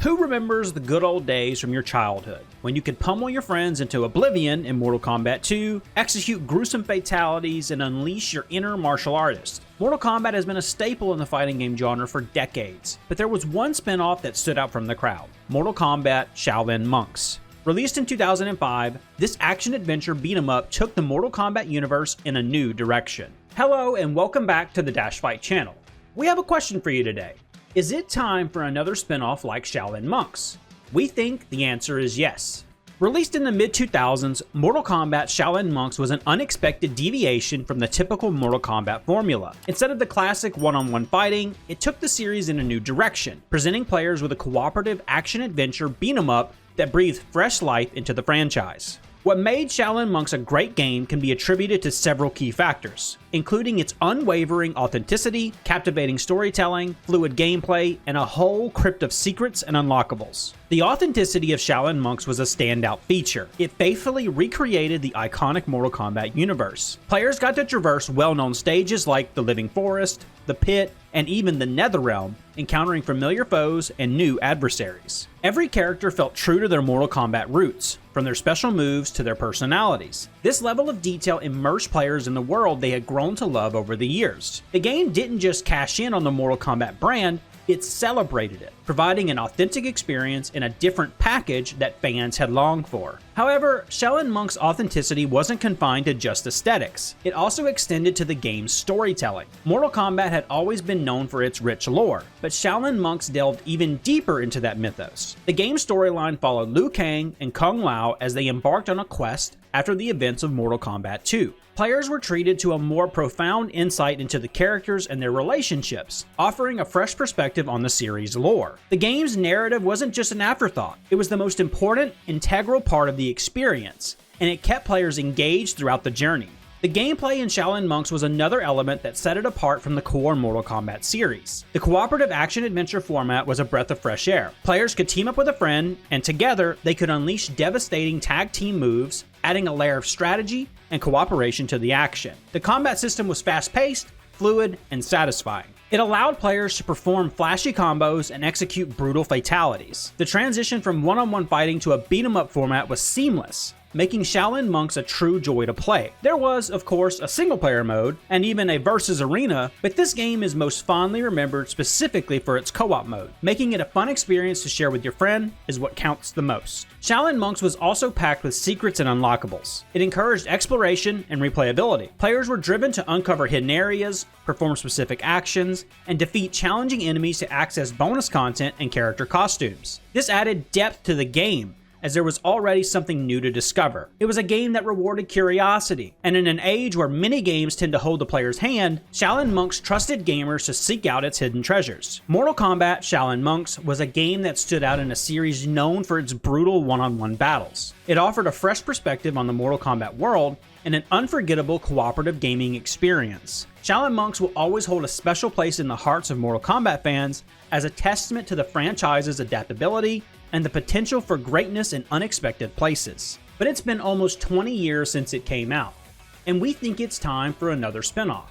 Who remembers the good old days from your childhood, when you could pummel your friends into oblivion in Mortal Kombat 2, execute gruesome fatalities, and unleash your inner martial artist? Mortal Kombat has been a staple in the fighting game genre for decades, but there was one spin-off that stood out from the crowd: Mortal Kombat Shaolin Monks. Released in 2005, this action-adventure beat-em-up took the Mortal Kombat universe in a new direction. Hello and welcome back to the DashFight channel. We have a question for you today. Is it time for another spin-off like Shaolin Monks? We think the answer is yes. Released in the mid-2000s, Mortal Kombat Shaolin Monks was an unexpected deviation from the typical Mortal Kombat formula. Instead of the classic one-on-one fighting, it took the series in a new direction, presenting players with a cooperative action-adventure beat-em-up that breathed fresh life into the franchise. What made Shaolin Monks a great game can be attributed to several key factors, including its unwavering authenticity, captivating storytelling, fluid gameplay, and a whole crypt of secrets and unlockables. The authenticity of Shaolin Monks was a standout feature. It faithfully recreated the iconic Mortal Kombat universe. Players got to traverse well-known stages like the Living Forest, the Pit, and even the Netherrealm, encountering familiar foes and new adversaries. Every character felt true to their Mortal Kombat roots, from their special moves to their personalities. This level of detail immersed players in the world they had grown to love over the years. The game didn't just cash in on the Mortal Kombat brand, it celebrated it, providing an authentic experience in a different package that fans had longed for. However, Shaolin Monks' authenticity wasn't confined to just aesthetics. It also extended to the game's storytelling. Mortal Kombat had always been known for its rich lore, but Shaolin Monks delved even deeper into that mythos. The game's storyline followed Liu Kang and Kung Lao as they embarked on a quest after the events of Mortal Kombat 2. Players were treated to a more profound insight into the characters and their relationships, offering a fresh perspective on the series' lore. The game's narrative wasn't just an afterthought, it was the most important, integral part of the experience, and it kept players engaged throughout the journey. The gameplay in Shaolin Monks was another element that set it apart from the core Mortal Kombat series. The cooperative action-adventure format was a breath of fresh air. Players could team up with a friend, and together they could unleash devastating tag team moves, adding a layer of strategy and cooperation to the action. The combat system was fast-paced, fluid, and satisfying. It allowed players to perform flashy combos and execute brutal fatalities. The transition from one-on-one fighting to a beat-em-up format was seamless, making Shaolin Monks a true joy to play. There was, of course, a single-player mode, and even a versus arena, but this game is most fondly remembered specifically for its co-op mode. Making it a fun experience to share with your friend is what counts the most. Shaolin Monks was also packed with secrets and unlockables. It encouraged exploration and replayability. Players were driven to uncover hidden areas, perform specific actions, and defeat challenging enemies to access bonus content and character costumes. This added depth to the game, as there was already something new to discover. It was a game that rewarded curiosity, and in an age where many games tend to hold the player's hand, Shaolin Monks trusted gamers to seek out its hidden treasures. Mortal Kombat Shaolin Monks was a game that stood out in a series known for its brutal one-on-one battles. It offered a fresh perspective on the Mortal Kombat world and an unforgettable cooperative gaming experience. Shaolin Monks will always hold a special place in the hearts of Mortal Kombat fans as a testament to the franchise's adaptability and the potential for greatness in unexpected places. But it's been almost 20 years since it came out, and we think it's time for another spinoff.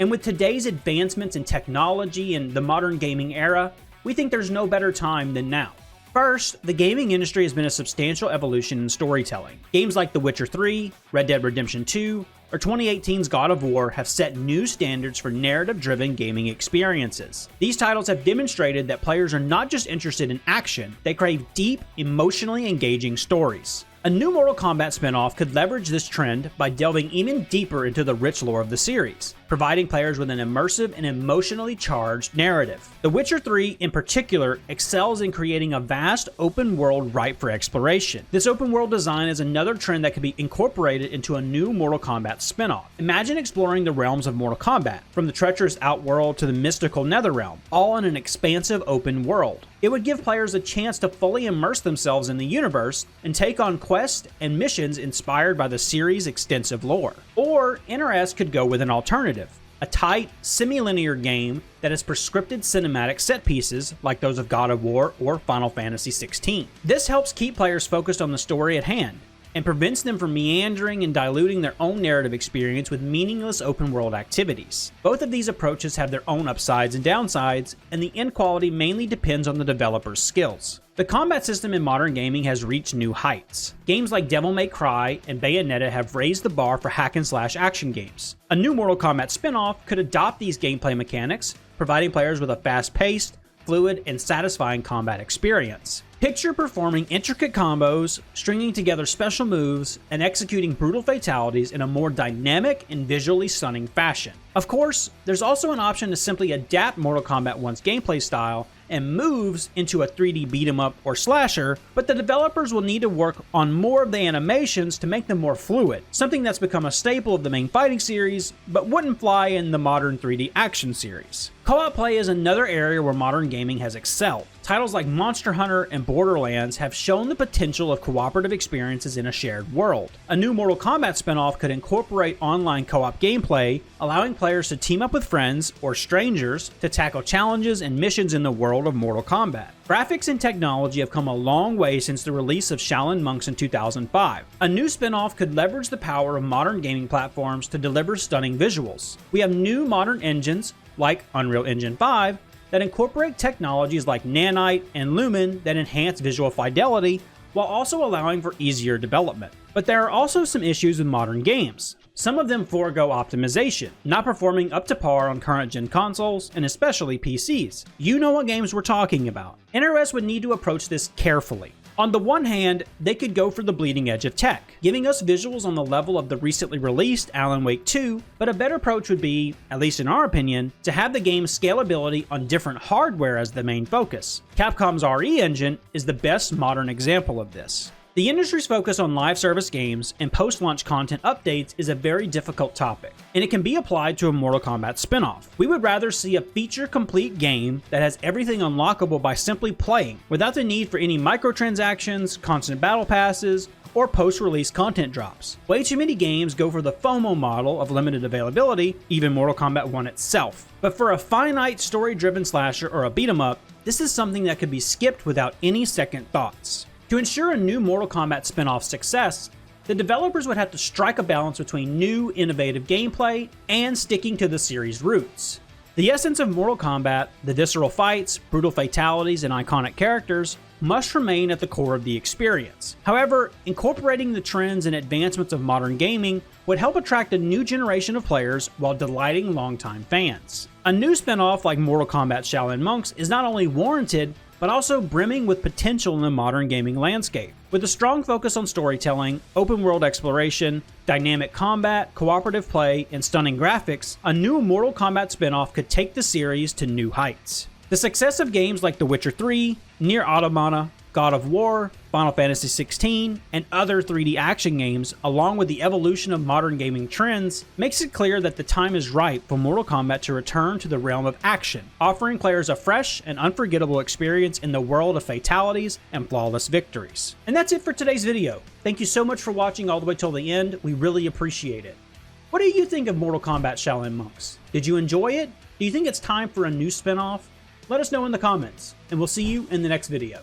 And with today's advancements in technology and the modern gaming era, we think there's no better time than now. First, the gaming industry has been a substantial evolution in storytelling. Games like The Witcher 3, Red Dead Redemption 2, or 2018's God of War have set new standards for narrative-driven gaming experiences. These titles have demonstrated that players are not just interested in action, they crave deep, emotionally engaging stories. A new Mortal Kombat spinoff could leverage this trend by delving even deeper into the rich lore of the series, providing players with an immersive and emotionally charged narrative. The Witcher 3, in particular, excels in creating a vast open world ripe for exploration. This open world design is another trend that could be incorporated into a new Mortal Kombat spinoff. Imagine exploring the realms of Mortal Kombat, from the treacherous Outworld to the mystical Netherrealm, all in an expansive open world. It would give players a chance to fully immerse themselves in the universe and take on quests and missions inspired by the series' extensive lore. Or NRS could go with an alternative, a tight, semi-linear game that has prescripted cinematic set pieces like those of God of War or Final Fantasy XVI. This helps keep players focused on the story at hand, and prevents them from meandering and diluting their own narrative experience with meaningless open world activities. Both of these approaches have their own upsides and downsides, and the end quality mainly depends on the developer's skills. The combat system in modern gaming has reached new heights. Games like Devil May Cry and Bayonetta have raised the bar for hack-and-slash action games. A new Mortal Kombat spin-off could adopt these gameplay mechanics, providing players with a fast-paced, fluid, and satisfying combat experience. Picture performing intricate combos, stringing together special moves, and executing brutal fatalities in a more dynamic and visually stunning fashion. Of course, there's also an option to simply adapt Mortal Kombat 1's gameplay style and moves into a 3D beat-em-up or slasher, but the developers will need to work on more of the animations to make them more fluid, something that's become a staple of the main fighting series, but wouldn't fly in the modern 3D action series. Co-op play is another area where modern gaming has excelled. Titles like Monster Hunter and Borderlands have shown the potential of cooperative experiences in a shared world. A new Mortal Kombat spinoff could incorporate online co-op gameplay, allowing players to team up with friends or strangers to tackle challenges and missions in the world of Mortal Kombat. Graphics and technology have come a long way since the release of Shaolin Monks in 2005. A new spinoff could leverage the power of modern gaming platforms to deliver stunning visuals. We have new modern engines, like Unreal Engine 5, that incorporate technologies like Nanite and Lumen that enhance visual fidelity while also allowing for easier development. But there are also some issues with modern games. Some of them forego optimization, not performing up to par on current gen consoles, and especially PCs. You know what games we're talking about. NRS would need to approach this carefully. On the one hand, they could go for the bleeding edge of tech, giving us visuals on the level of the recently released Alan Wake 2, but a better approach would be, at least in our opinion, to have the game's scalability on different hardware as the main focus. Capcom's RE engine is the best modern example of this. The industry's focus on live service games and post-launch content updates is a very difficult topic, and it can be applied to a Mortal Kombat spinoff. We would rather see a feature-complete game that has everything unlockable by simply playing, without the need for any microtransactions, constant battle passes, or post-release content drops. Way too many games go for the FOMO model of limited availability, even Mortal Kombat 1 itself. But for a finite story-driven slasher or a beat-em-up, this is something that could be skipped without any second thoughts. To ensure a new Mortal Kombat spin-off success, the developers would have to strike a balance between new, innovative gameplay and sticking to the series' roots. The essence of Mortal Kombat, the visceral fights, brutal fatalities, and iconic characters, must remain at the core of the experience. However, incorporating the trends and advancements of modern gaming would help attract a new generation of players while delighting longtime fans. A new spin-off like Mortal Kombat Shaolin Monks is not only warranted, but also brimming with potential in the modern gaming landscape. With a strong focus on storytelling, open world exploration, dynamic combat, cooperative play, and stunning graphics, a new Mortal Kombat spin-off could take the series to new heights. The success of games like The Witcher 3, Nier Automata, God of War, Final Fantasy XVI, and other 3D action games, along with the evolution of modern gaming trends, makes it clear that the time is right for Mortal Kombat to return to the realm of action, offering players a fresh and unforgettable experience in the world of fatalities and flawless victories. And that's it for today's video. Thank you so much for watching all the way till the end. We really appreciate it. What do you think of Mortal Kombat Shaolin Monks? Did you enjoy it? Do you think it's time for a new spin-off? Let us know in the comments, and we'll see you in the next video.